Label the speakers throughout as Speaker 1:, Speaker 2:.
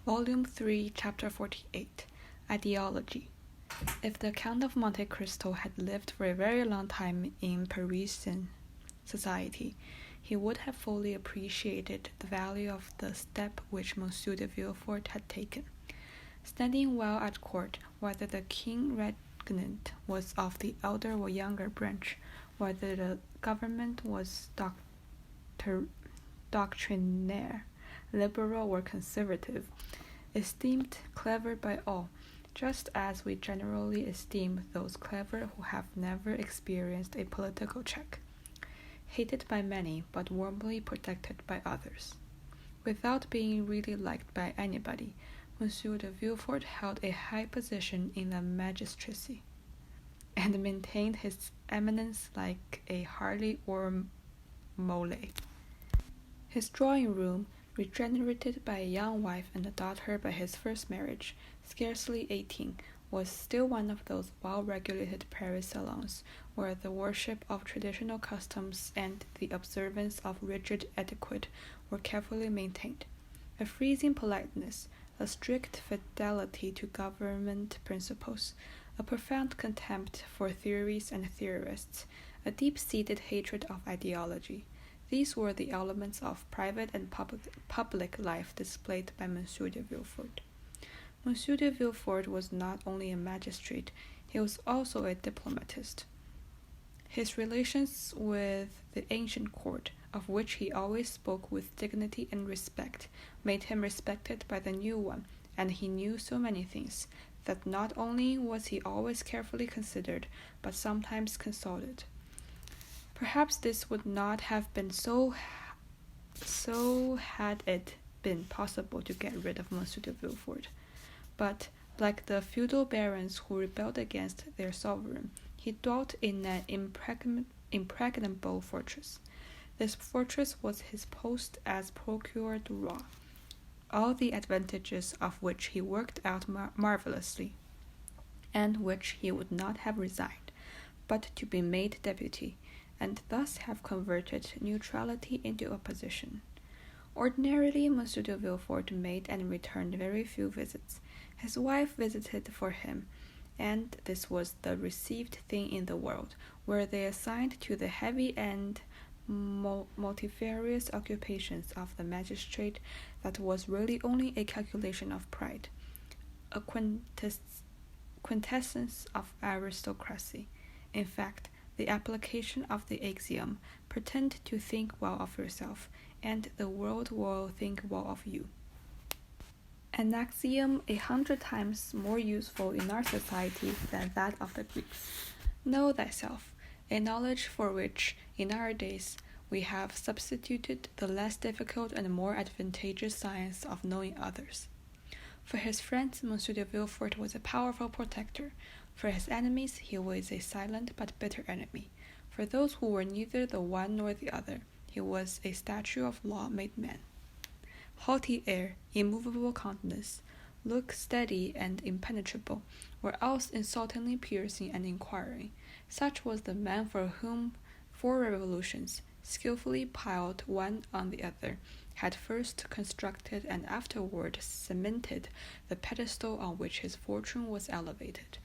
Speaker 1: Volume 3, Chapter 48, Ideology. If the Count of Monte Cristo had lived for a very long time in Parisian society, he would have fully appreciated the value of the step which Monsieur de Villefort had taken. Standing well at court, whether the king regnant was of the elder or younger branch, whether the government was doctrinaire, liberal or conservative, esteemed clever by all, just as we generally esteem those clever who have never experienced a political check, hated by many but warmly protected by others. Without being really liked by anybody, Monsieur de Villefort held a high position in the magistracy, and maintained his eminence like a Harley or Mole. His drawing-room, regenerated by a young wife and a daughter by his first marriage, scarcely 18, was still one of those well-regulated Paris salons where the worship of traditional customs and the observance of rigid etiquette were carefully maintained. A freezing politeness, a strict fidelity to government principles, a profound contempt for theories and theorists, a deep-seated hatred of ideology. These were the elements of private and public life displayed by Monsieur de Villefort. Monsieur de Villefort was not only a magistrate, he was also a diplomatist. His relations with the ancient court, of which he always spoke with dignity and respect, made him respected by the new one, and he knew so many things, that not only was he always carefully considered, but sometimes consulted. Perhaps this would not have been so had it been possible to get rid of Monsieur de Villefort. But, like the feudal barons who rebelled against their sovereign, he dwelt in an impregnable fortress. This fortress was his post as procureur du roi, all the advantages of which he worked out marvelously, and which he would not have resigned, but to be made deputy, and thus have converted neutrality into opposition. Ordinarily, Monsieur de Villefort made and returned very few visits. His wife visited for him, and this was the received thing in the world, where they assigned to the heavy and multifarious occupations of the magistrate that was really only a calculation of pride, a quintessence of aristocracy. In fact, the application of the axiom, pretend to think well of yourself, and the world will think well of you. An axiom 100 times more useful in our society than that of the Greeks. Know thyself, a knowledge for which, in our days, we have substituted the less difficult and more advantageous science of knowing others. For his friends, Monsieur de Villefort was a powerful protector. For his enemies, he was a silent but bitter enemy. For those who were neither the one nor the other, he was a statue of law made man. Haughty air, immovable countenance, look steady and impenetrable, or else insultingly piercing and inquiring. Such was the man for whom 4 revolutions, skillfully piled one on the other, had first constructed and afterward cemented the pedestal on which his fortune was elevated.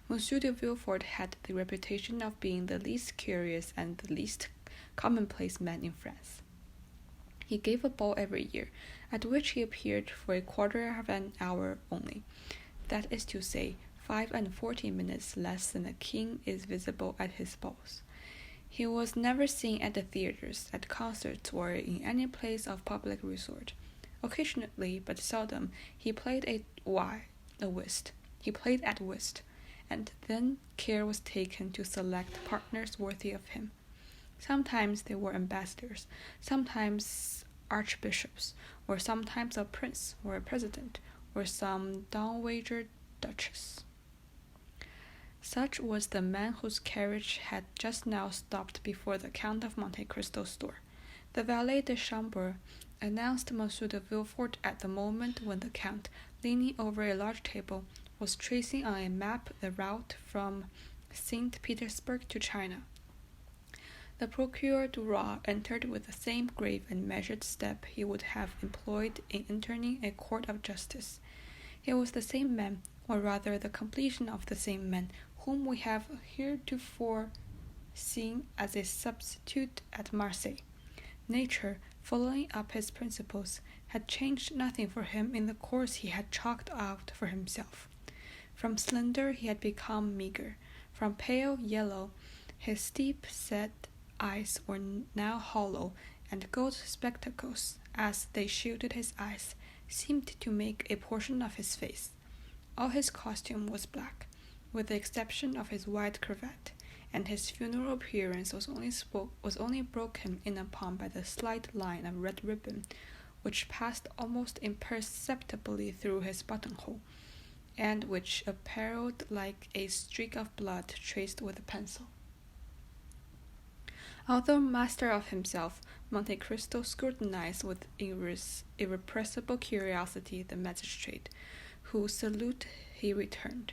Speaker 1: Monsieur de Villefort had the reputation of being the least curious and the least commonplace man in France. He gave a ball every year, at which he appeared for a quarter of an hour only. That is to say, 45 minutes less than the king is visible at his balls. He was never seen at the theatres, at concerts, or in any place of public resort. Occasionally, but seldom, he played at whist, and then care was taken to select partners worthy of him. Sometimes they were ambassadors, sometimes archbishops, or sometimes a prince or a president, or some dowager duchess. Such was the man whose carriage had just now stopped before the Count of Monte Cristo's door. The valet de chambre announced Monsieur de Villefort at the moment when the Count, leaning over a large table, was tracing on a map the route from St. Petersburg to China. The Procureur du Roi entered with the same grave and measured step he would have employed in entering a court of justice. He was the same man, or rather the completion of the same man, whom we have heretofore seen as a substitute at Marseilles. Nature, following up his principles, had changed nothing for him in the course he had chalked out for himself. From slender he had become meagre. From pale yellow, his deep-set eyes were now hollow, and gold spectacles, as they shielded his eyes, seemed to make a portion of his face. All his costume was black, with the exception of his white cravat, and his funeral appearance was only broken in upon by the slight line of red ribbon, which passed almost imperceptibly through his buttonhole, and which appeared like a streak of blood traced with a pencil. Although master of himself, Monte Cristo scrutinized with irrepressible curiosity the magistrate, whose salute he returned,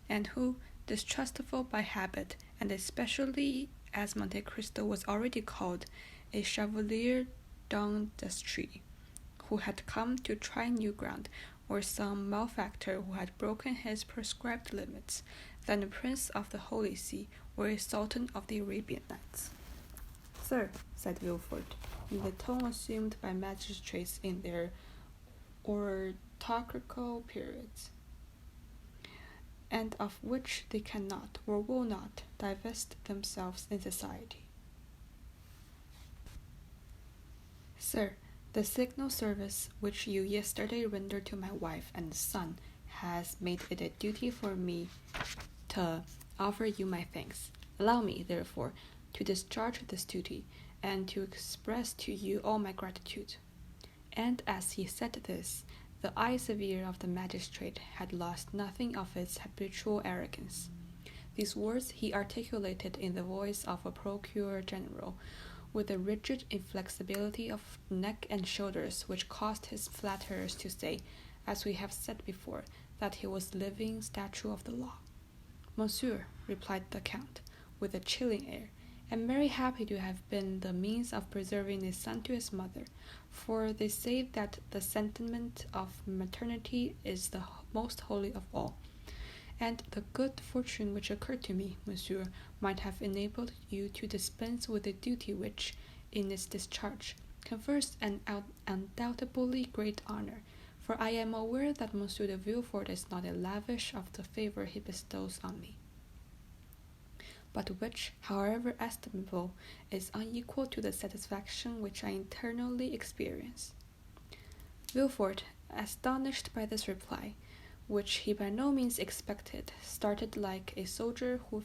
Speaker 1: and who, distrustful by habit, and especially as Monte Cristo was already called a chevalier d'industrie, who had come to try new ground, or some malefactor who had broken his prescribed limits, than a prince of the Holy See, or a sultan of the Arabian Nights. "Sir," said Villefort, in the tone assumed by magistrates in their autocratical periods, and of which they cannot or will not divest themselves in society. "Sir, the signal service which you yesterday rendered to my wife and son has made it a duty for me to offer you my thanks. Allow me, therefore, to discharge this duty, and to express to you all my gratitude." And as he said this, the eye severe of the magistrate had lost nothing of its habitual arrogance. These words he articulated in the voice of a procureur general, with a rigid inflexibility of neck and shoulders which caused his flatterers to say, as we have said before, that he was living statue of the law. "Monsieur," replied the Count, with a chilling air, "am very happy to have been the means of preserving a son to his mother, for they say that the sentiment of maternity is the most holy of all, and the good fortune which occurred to me, monsieur, might have enabled you to dispense with a duty which, in its discharge, confers an undoubtedly great honor, for I am aware that Monsieur de Villefort is not a lavish of the favor he bestows on me, but which, however estimable, is unequal to the satisfaction which I internally experience." Villefort, astonished by this reply, which he by no means expected, started like a soldier who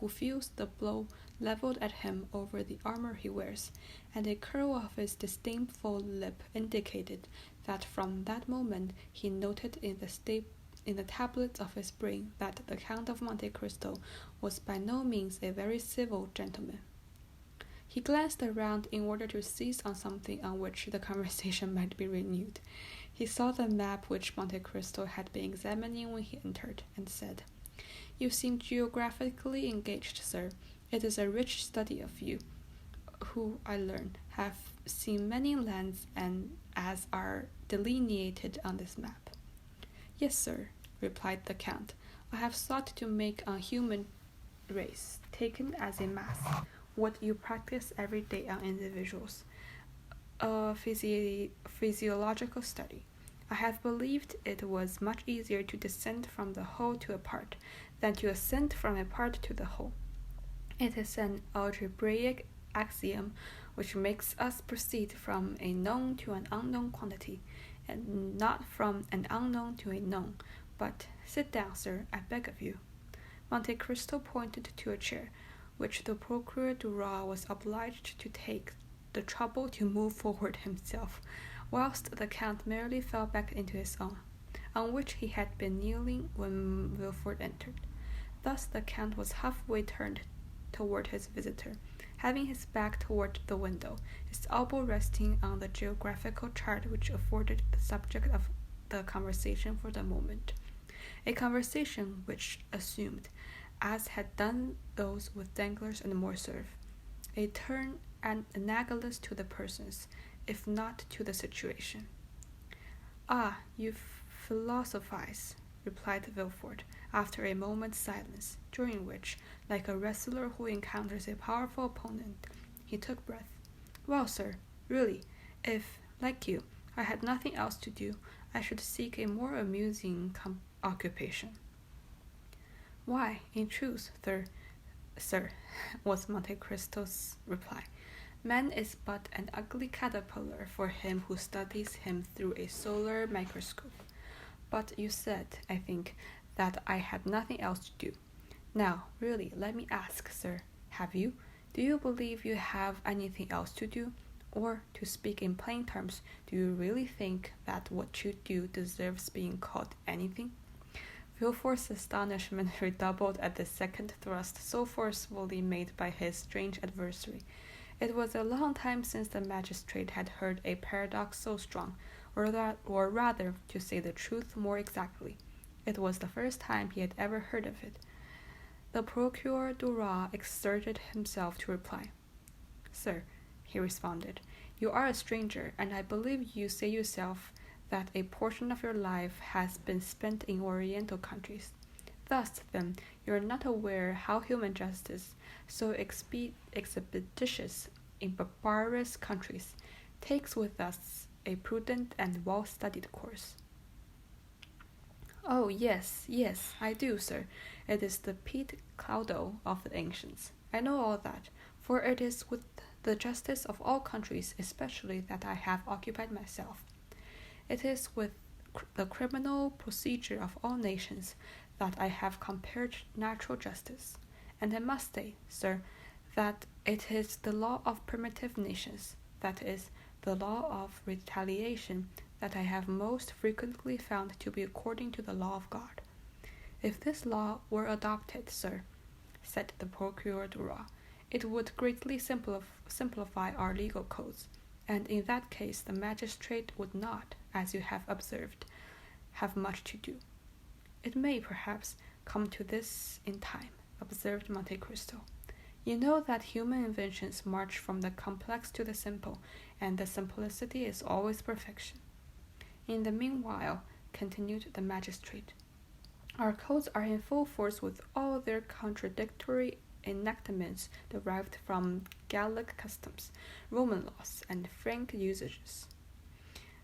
Speaker 1: feels the blow levelled at him over the armor he wears, and a curl of his disdainful lip indicated that from that moment he noted in the tablets of his brain that the Count of Monte Cristo was by no means a very civil gentleman. He glanced around in order to seize on something on which the conversation might be renewed. He saw the map which Monte Cristo had been examining when he entered, and said, "You seem geographically engaged, sir. It is a rich study of you, who, I learn, have seen many lands and as are delineated on this map." "Yes, sir," replied the Count. "I have sought to make a human race, taken as a mass, what you practice every day on individuals, a physiological study. I have believed it was much easier to descend from the whole to a part than to ascend from a part to the whole. It is an algebraic axiom which makes us proceed from a known to an unknown quantity, and not from an unknown to a known. But sit down, sir, I beg of you." Monte Cristo pointed to a chair, which the Procureur du Roi was obliged to take the trouble to move forward himself, whilst the Count merely fell back into his own, on which he had been kneeling when Villefort entered. Thus the Count was halfway turned toward his visitor, having his back toward the window, his elbow resting on the geographical chart which afforded the subject of the conversation for the moment, a conversation which assumed, as had done those with Danglars and Morcerf, a turn analogous to the persons, if not to the situation. Ah, you philosophize, replied Villefort, after a moment's silence, during which, like a wrestler who encounters a powerful opponent, he took breath. Well, sir, really, if, like you, I had nothing else to do, I should seek a more amusing occupation. Why, in truth, sir, was Monte Cristo's reply, man is but an ugly caterpillar for him who studies him through a solar microscope. But you said, I think, that I had nothing else to do. Now, really, let me ask, sir, have you? Do you believe you have anything else to do? Or, to speak in plain terms, do you really think that what you do deserves being called anything? Villefort's astonishment redoubled at the second thrust so forcefully made by his strange adversary. It was a long time since the magistrate had heard a paradox so strong, or rather, to say the truth more exactly, it was the first time he had ever heard of it. The Procureur du Roi exerted himself to reply. Sir, he responded, you are a stranger, and I believe you say yourself that a portion of your life has been spent in Oriental countries. Thus, then, you are not aware how human justice, so expeditious in barbarous countries, takes with us a prudent and well-studied course. Oh, yes, I do, sir. It is the Pete Claudo of the ancients. I know all that, for it is with the justice of all countries especially that I have occupied myself. It is with the criminal procedure of all nations that I have compared natural justice, and I must say, sir, that it is the law of primitive nations, that is, the law of retaliation, that I have most frequently found to be according to the law of God. If this law were adopted, sir, said the Procureur du Roi, it would greatly simplify our legal codes, and in that case the magistrate would not, as you have observed, have much to do. It may, perhaps, come to this in time, observed Monte Cristo. You know that human inventions march from the complex to the simple, and the simplicity is always perfection. In the meanwhile, continued the magistrate, our codes are in full force with all their contradictory enactments derived from Gallic customs, Roman laws, and Frank usages.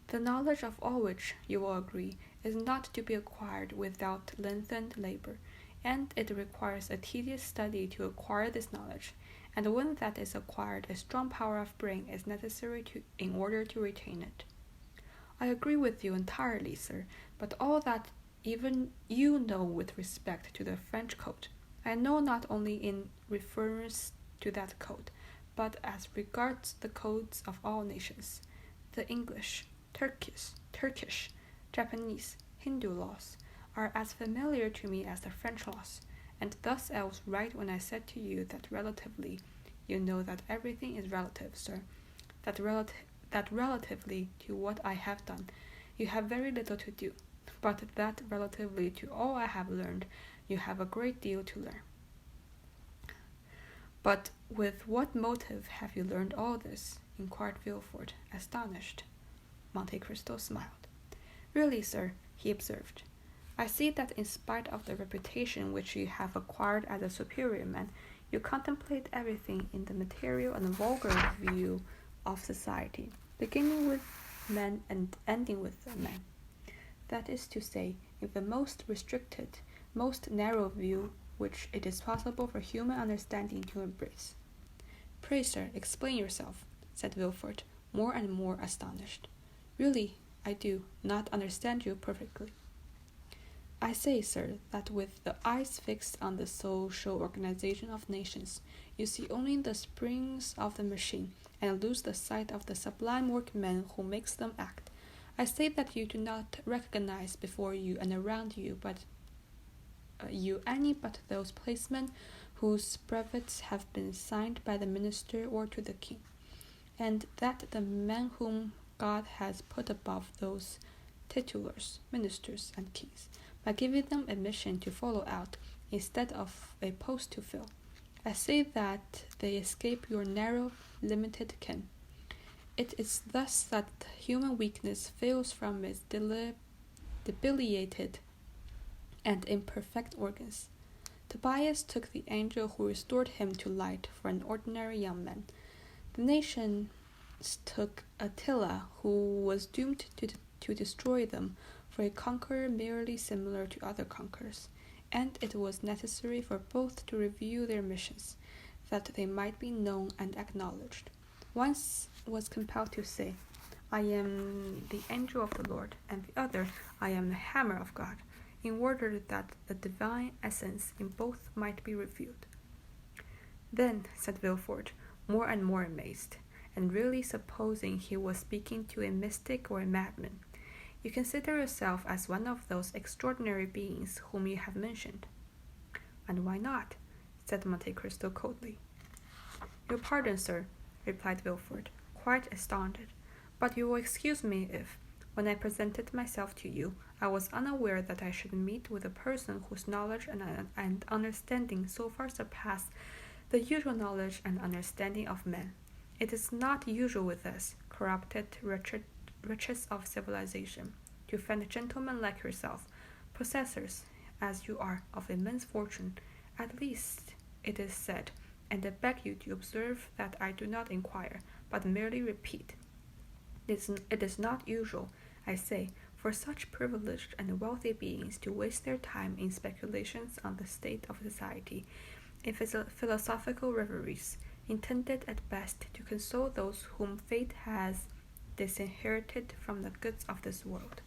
Speaker 1: The knowledge of all which, you will agree, is not to be acquired without lengthened labor, and it requires a tedious study to acquire this knowledge, and when that is acquired, a strong power of brain is necessary in order to retain it. I agree with you entirely, sir, but all that even you know with respect to the French code, I know not only in reference to that code, but as regards the codes of all nations, the English, Turkish, Japanese, Hindu laws, are as familiar to me as the French laws, and thus I was right when I said to you that relatively, you know that everything is relative, sir, that relatively to what I have done, you have very little to do, but that relatively to all I have learned, you have a great deal to learn. But with what motive have you learned all this? Inquired Villefort, astonished. Monte Cristo smiled. Really, sir, he observed, I see that in spite of the reputation which you have acquired as a superior man, you contemplate everything in the material and vulgar view of society, beginning with men and ending with men. That is to say, in the most restricted, most narrow view which it is possible for human understanding to embrace. Pray, sir, explain yourself, said Villefort, more and more astonished. Really, I do not understand you perfectly. I say, sir, that with the eyes fixed on the social organization of nations, you see only the springs of the machine, and lose the sight of the sublime workman who makes them act. I say that you do not recognize before you and around you any but those placemen whose brevets have been signed by the minister or to the king, and that the men whom God has put above those titulars, ministers, and kings, by giving them a mission to follow out instead of a post to fill, I say that they escape your narrow, limited ken. It is thus that human weakness fails from its debilitated and imperfect organs. Tobias took the angel who restored him to light for an ordinary young man. The nations took Attila, who was doomed to destroy them, for a conqueror merely similar to other conquerors, and it was necessary for both to review their missions, that they might be known and acknowledged. One was compelled to say, I am the angel of the Lord, and the other, I am the hammer of God, in order that the divine essence in both might be revealed. Then, said Villefort, more and more amazed, and really supposing he was speaking to a mystic or a madman, you consider yourself as one of those extraordinary beings whom you have mentioned. And why not? Said Monte Cristo coldly. Your pardon, sir, replied Villefort, quite astounded, but you will excuse me if, when I presented myself to you, I was unaware that I should meet with a person whose knowledge and understanding so far surpass the usual knowledge and understanding of men. It is not usual with us, corrupted riches of civilization, to find gentlemen like yourself, possessors, as you are, of immense fortune. At least, it is said, and I beg you to observe that I do not inquire, but merely repeat. It is not usual, I say, for such privileged and wealthy beings to waste their time in speculations on the state of society, in philosophical reveries, intended at best to console those whom fate has disinherited from the goods of this world.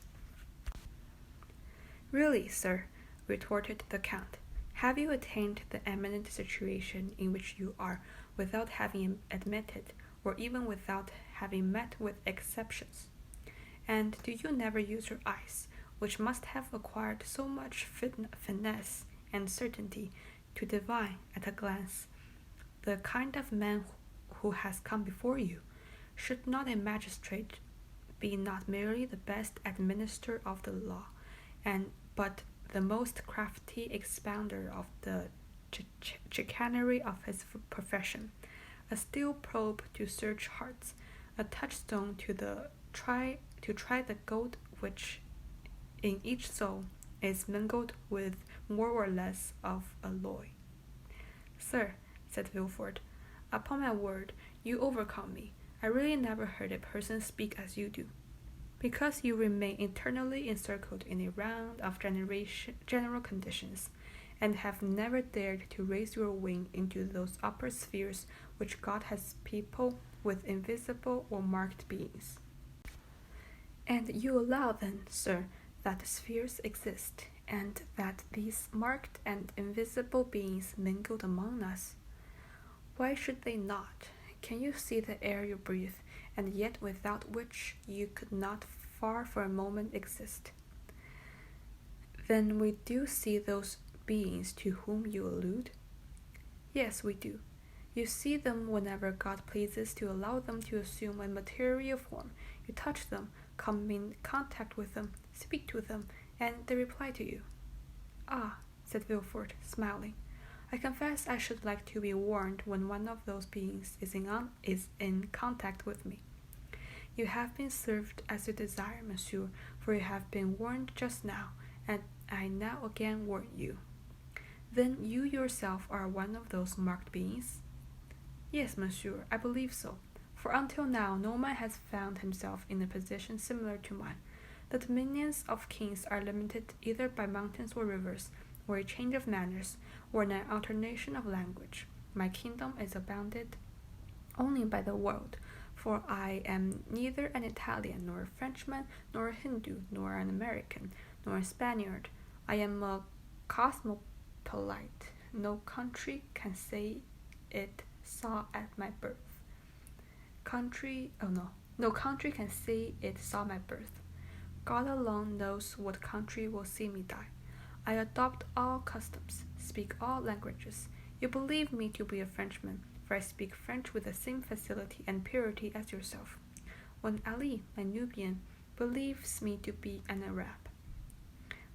Speaker 1: Really, sir, retorted the Count, have you attained the eminent situation in which you are without having admitted, or even without having met with exceptions? And do you never use your eyes, which must have acquired so much finesse and certainty, to divine at a glance the kind of man who has come before you? Should not a magistrate be not merely the best administrator of the law, but the most crafty expounder of the chicanery of his profession, a steel probe to search hearts, a touchstone to try the gold which in each soul is mingled with more or less of alloy? Sir, said Villefort, upon my word, you overcome me. I really never heard a person speak as you do. Because you remain eternally encircled in a round of general conditions, and have never dared to raise your wing into those upper spheres which God has peopled with invisible or marked beings. And you allow then, sir, that spheres exist, and that these marked and invisible beings mingled among us? Why should they not? Can you see the air you breathe, and yet without which you could not for a moment exist? Then we do see those beings to whom you allude? Yes, we do. You see them whenever God pleases to allow them to assume a material form. You touch them, come in contact with them, speak to them, and they reply to you. Ah, said Villefort, smiling, I confess I should like to be warned when one of those beings is in contact with me. You have been served as you desire, monsieur, for you have been warned just now, and I now again warn you. Then you yourself are one of those marked beings? Yes, monsieur, I believe so, for until now no man has found himself in a position similar to mine. The dominions of kings are limited either by mountains or rivers, or a change of manners, or an alternation of language. My kingdom is bounded only by the world, for I am neither an Italian, nor a Frenchman, nor a Hindu, nor an American, nor a Spaniard. I am a cosmopolite. No country can say it saw at my birth. No country can say it saw my birth. God alone knows what country will see me die. I adopt all customs, speak all languages. You believe me to be a Frenchman, for I speak French with the same facility and purity as yourself, when Ali, my Nubian, believes me to be an Arab.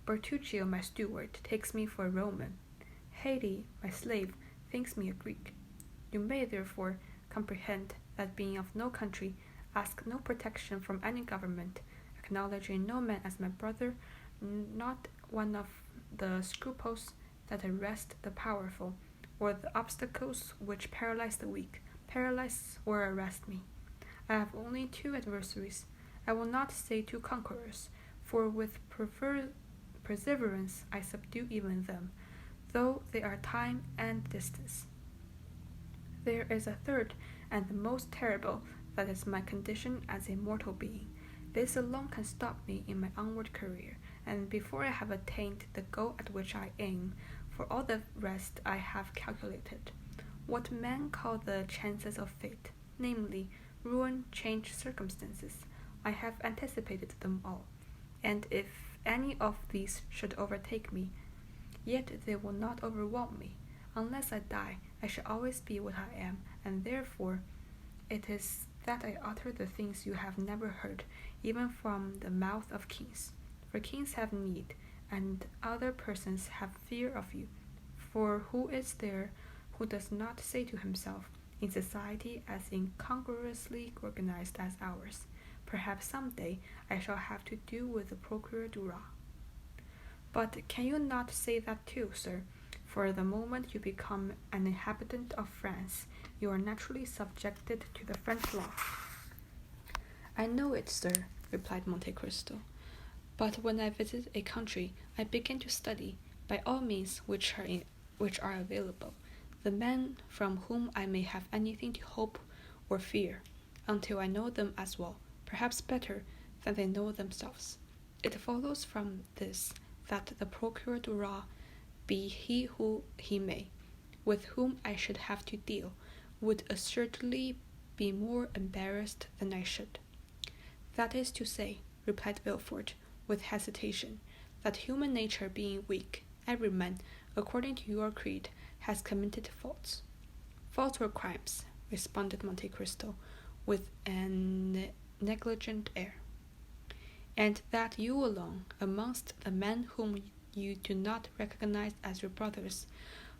Speaker 1: Bertuccio, my steward, takes me for a Roman. Haiti, my slave, thinks me a Greek. You may, therefore, comprehend that being of no country, ask no protection from any government, acknowledging no man as my brother, not one of the scruples that arrest the powerful, or the obstacles which paralyze the weak, paralyze or arrest me. I have only 2 adversaries. I will not say 2 conquerors, for with perseverance I subdue even them, though they are time and distance. There is a third, and the most terrible, that is my condition as a mortal being. This alone can stop me in my onward career, and before I have attained the goal at which I aim, for all the rest I have calculated. What men call the chances of fate, namely, ruin, changed circumstances, I have anticipated them all, and if any of these should overtake me, yet they will not overwhelm me. Unless I die, I shall always be what I am, and therefore it is that I utter the things you have never heard, even from the mouth of kings. For kings have need, and other persons have fear of you. For who is there who does not say to himself, in society as incongruously organized as ours, perhaps some day I shall have to do with the Procureur du Roi. But can you not say that too, sir? For the moment you become an inhabitant of France, you are naturally subjected to the French law. I know it, sir, replied Monte Cristo. But when I visit a country, I begin to study, by all means which are available, the men from whom I may have anything to hope or fear, until I know them as well, perhaps better, than they know themselves. It follows from this that the Procureur du Roi, be he who he may, with whom I should have to deal, would assuredly be more embarrassed than I should. That is to say, replied Villefort, with hesitation, that human nature being weak, every man, according to your creed, has committed faults. Faults or crimes, responded Monte Cristo, with an negligent air. And that you alone, amongst the men whom you do not recognize as your brothers,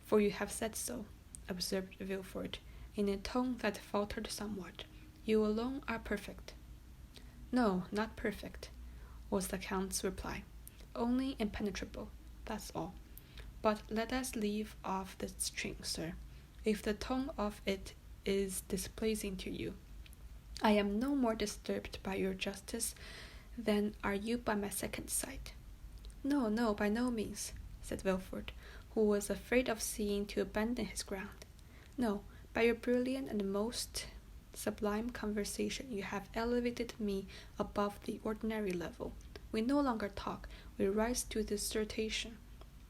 Speaker 1: for you have said so, observed Villefort, in a tone that faltered somewhat, you alone are perfect. No, not perfect, was the Count's reply, only impenetrable, that's all. But let us leave off the string, sir, if the tone of it is displeasing to you. I am no more disturbed by your justice than are you by my second sight. No, no, by no means, said Villefort, who was afraid of seeming to abandon his ground. No, by your brilliant and most sublime conversation you have elevated me above the ordinary level. We no longer talk, we rise to dissertation.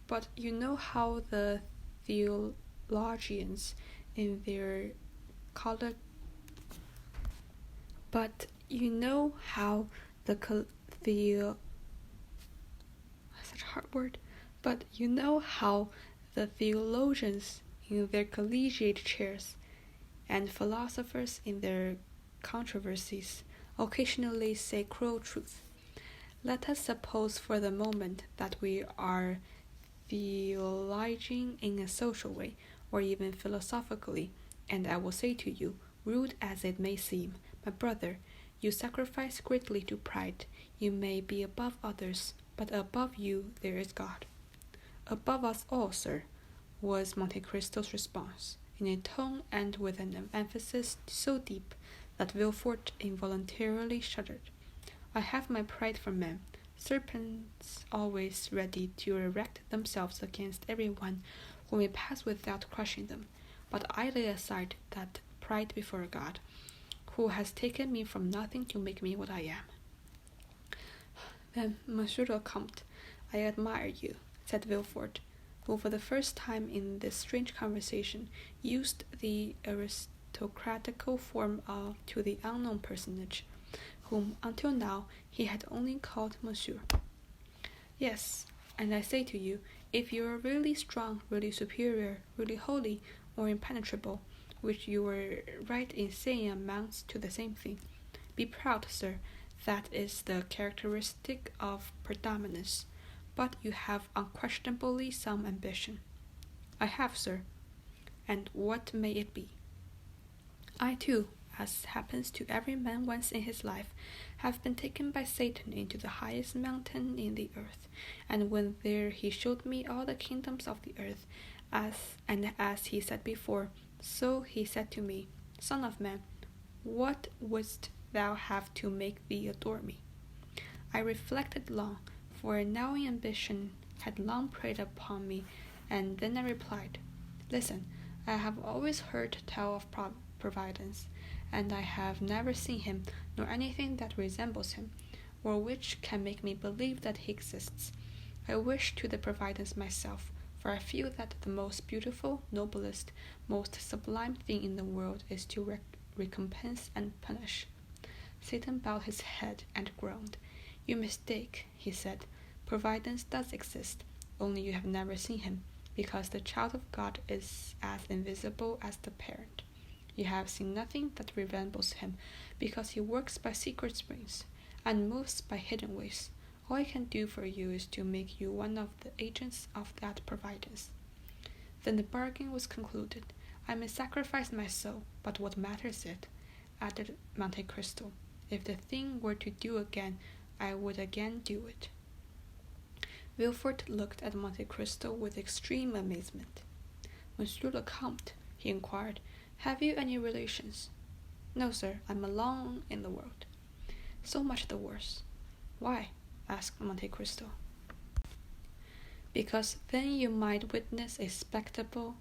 Speaker 1: But you know how the theologians in their such a hard word. But you know how the theologians in their collegiate chairs and philosophers in their controversies occasionally say cruel truth. Let us suppose for the moment that we are theologizing in a social way, or even philosophically, and I will say to you, rude as it may seem, my brother, you sacrifice greatly to pride. You may be above others, but above you there is God. Above us all, sir, was Monte Cristo's response, in a tone and with an emphasis so deep that Villefort involuntarily shuddered. I have my pride for men, serpents always ready to erect themselves against everyone who may pass without crushing them, but I lay aside that pride before God, who has taken me from nothing to make me what I am. Then, Monsieur le Comte, I admire you, said Villefort, who for the first time in this strange conversation used the aristocratical form to the unknown personage, whom until now he had only called Monsieur. Yes, and I say to you, if you are really strong, really superior, really holy, or impenetrable, which you were right in saying amounts to the same thing, be proud, sir. That is the characteristic of predominance. But you have unquestionably some ambition. I have, sir. and what may it be? I too, as happens to every man once in his life, have been taken by Satan into the highest mountain in the earth, and when there he showed me all the kingdoms of the earth, as he said before, so he said to me, Son of man, what wouldst thou have to make thee adore me? I reflected long, for a gnawing ambition had long preyed upon me, and then I replied, Listen, I have always heard tell of Providence, and I have never seen him, nor anything that resembles him, or which can make me believe that he exists. I wish to the Providence myself, for I feel that the most beautiful, noblest, most sublime thing in the world is to recompense and punish. Satan bowed his head and groaned. You mistake, he said. Providence does exist, only you have never seen him, because the child of God is as invisible as the parent. You have seen nothing that resembles him, because he works by secret springs, and moves by hidden ways. All I can do for you is to make you one of the agents of that Providence. Then the bargain was concluded. I may sacrifice my soul, but what matters it? Added Monte Cristo. If the thing were to do again, I would again do it. Villefort looked at Monte Cristo with extreme amazement. Monsieur le Comte, he inquired, have you any relations? No, sir, I'm alone in the world. So much the worse. Why? Asked Monte Cristo. Because then you might witness a spectacle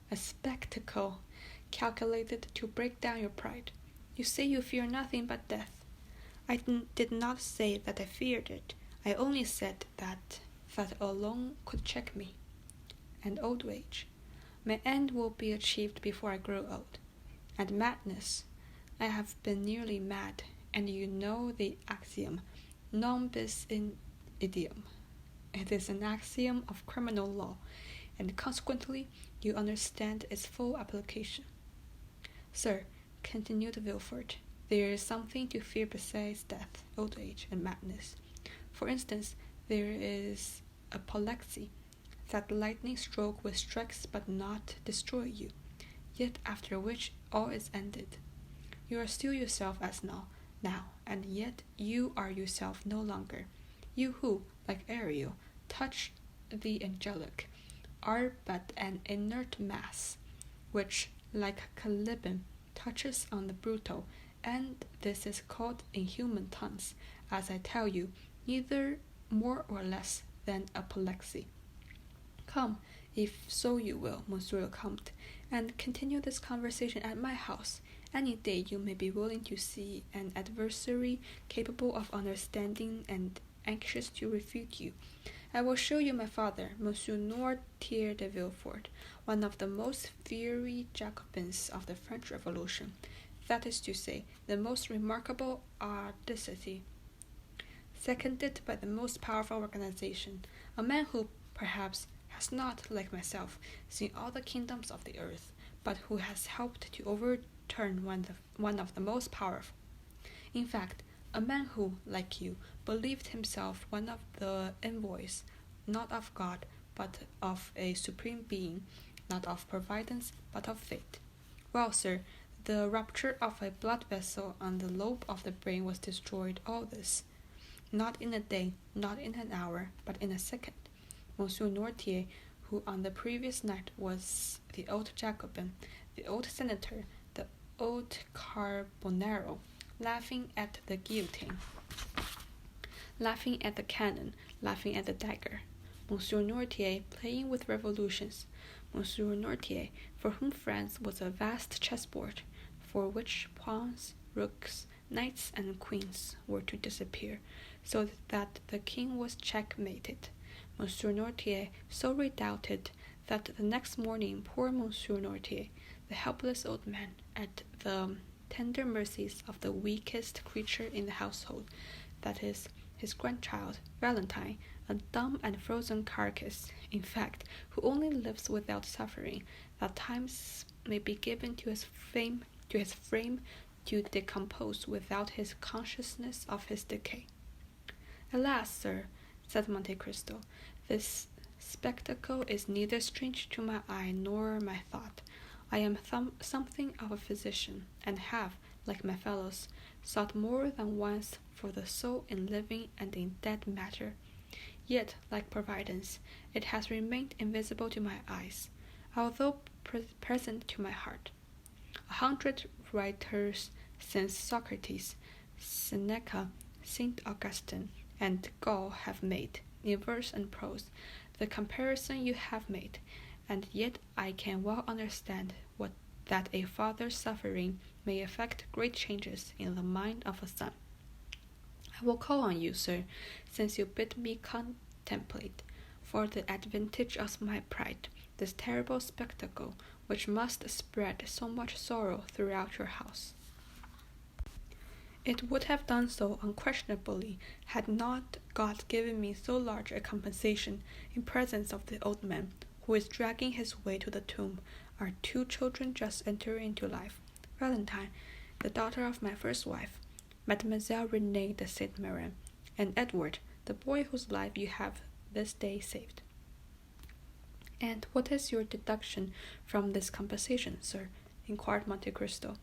Speaker 1: calculated to break down your pride. You say you fear nothing but death. I did not say that I feared it. I only said that alone could check me. And old age. My end will be achieved before I grow old. And madness. I have been nearly mad, and you know the axiom, non bis in idem. It is an axiom of criminal law, and consequently you understand its full application. Sir, continued Villefort, there is something to fear besides death, old age, and madness. For instance, there is apoplexy, that lightning stroke which strikes but not destroy you, yet after which all is ended. You are still yourself as now, and yet you are yourself no longer. You who, like Ariel, touch the angelic, are but an inert mass, which, like Caliban, touches on the brutal, and this is called in human tongues, as I tell you, neither more or less than apoplexy. Come, if so you will, Monsieur le Comte, and continue this conversation at my house. Any day you may be willing to see an adversary capable of understanding and anxious to refute you. I will show you my father, Monsieur de Villefort, one of the most fiery Jacobins of the French Revolution, that is to say, the most remarkable audacity, seconded by the most powerful organization, a man who, perhaps, has not, like myself, seen all the kingdoms of the earth, but who has helped to overturn one of the most powerful. In fact, a man who, like you, believed himself one of the envoys, not of God, but of a supreme being, not of providence, but of fate. Well, sir, the rupture of a blood vessel on the lobe of the brain was destroyed all this. Not in a day, not in an hour, but in a second. Monsieur Noirtier, who on the previous night was the old Jacobin, the old senator, the old Carbonaro, laughing at the guillotine, laughing at the cannon, laughing at the dagger. Monsieur Noirtier playing with revolutions. Monsieur Noirtier, for whom France was a vast chessboard, for which pawns, rooks, knights, and queens were to disappear, so that the king was checkmated. Monsieur Noirtier so redoubted that the next morning poor Monsieur Noirtier, the helpless old man, at the tender mercies of the weakest creature in the household, that is, his grandchild, Valentine, a dumb and frozen carcass, in fact, who only lives without suffering, that times may be given to his frame to decompose without his consciousness of his decay. Alas, sir, said Monte Cristo, this spectacle is neither strange to my eye nor my thought. I am something of a physician, and have, like my fellows, sought more than once for the soul in living and in dead matter. Yet, like Providence, it has remained invisible to my eyes, although present to my heart. 100 writers since Socrates, Seneca, St. Augustine, and Gall have made, in verse and prose, the comparison you have made, and yet I can well understand that a father's suffering may effect great changes in the mind of a son. I will call on you, sir, since you bid me contemplate, for the advantage of my pride, this terrible spectacle which must spread so much sorrow throughout your house. It would have done so unquestionably had not God given me so large a compensation in presence of the old man, who is dragging his way to the tomb, our 2 children just entering into life, Valentine, the daughter of my first wife, Mademoiselle Renée de Saint-Méran, and Edward, the boy whose life you have this day saved. And what is your deduction from this compensation, sir? inquired Monte Cristo.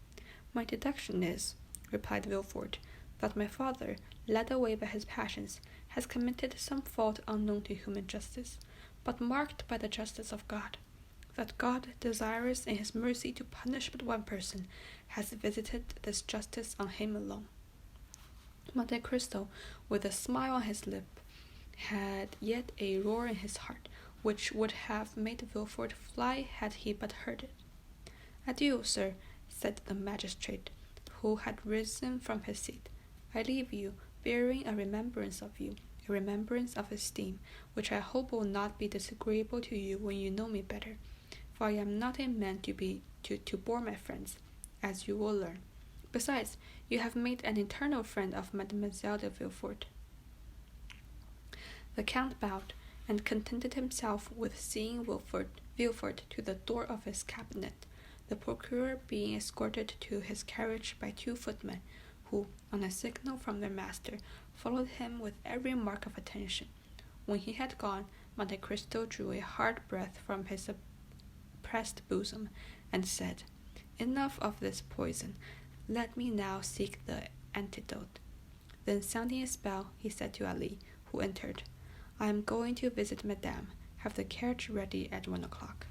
Speaker 1: My deduction is, replied Villefort, that my father, led away by his passions, has committed some fault unknown to human justice, but marked by the justice of God. That God, desirous in his mercy to punish but one person, has visited this justice on him alone. Monte Cristo, with a smile on his lip, had yet a roar in his heart, which would have made Villefort fly had he but heard it. Adieu, sir, said the magistrate, who had risen from his seat. I leave you, bearing a remembrance of you, a remembrance of esteem, which I hope will not be disagreeable to you when you know me better, for I am not a man to bore my friends, as you will learn. Besides, you have made an eternal friend of Mademoiselle de Villefort. The Count bowed, and contented himself with seeing Villefort to the door of his cabinet, the procureur being escorted to his carriage by 2 footmen, who, on a signal from their master, followed him with every mark of attention. When he had gone, Monte Cristo drew a hard breath from his oppressed bosom, and said, Enough of this poison. Let me now seek the antidote. Then, sounding his bell, he said to Ali, who entered, I am going to visit Madame. Have the carriage ready at 1 o'clock.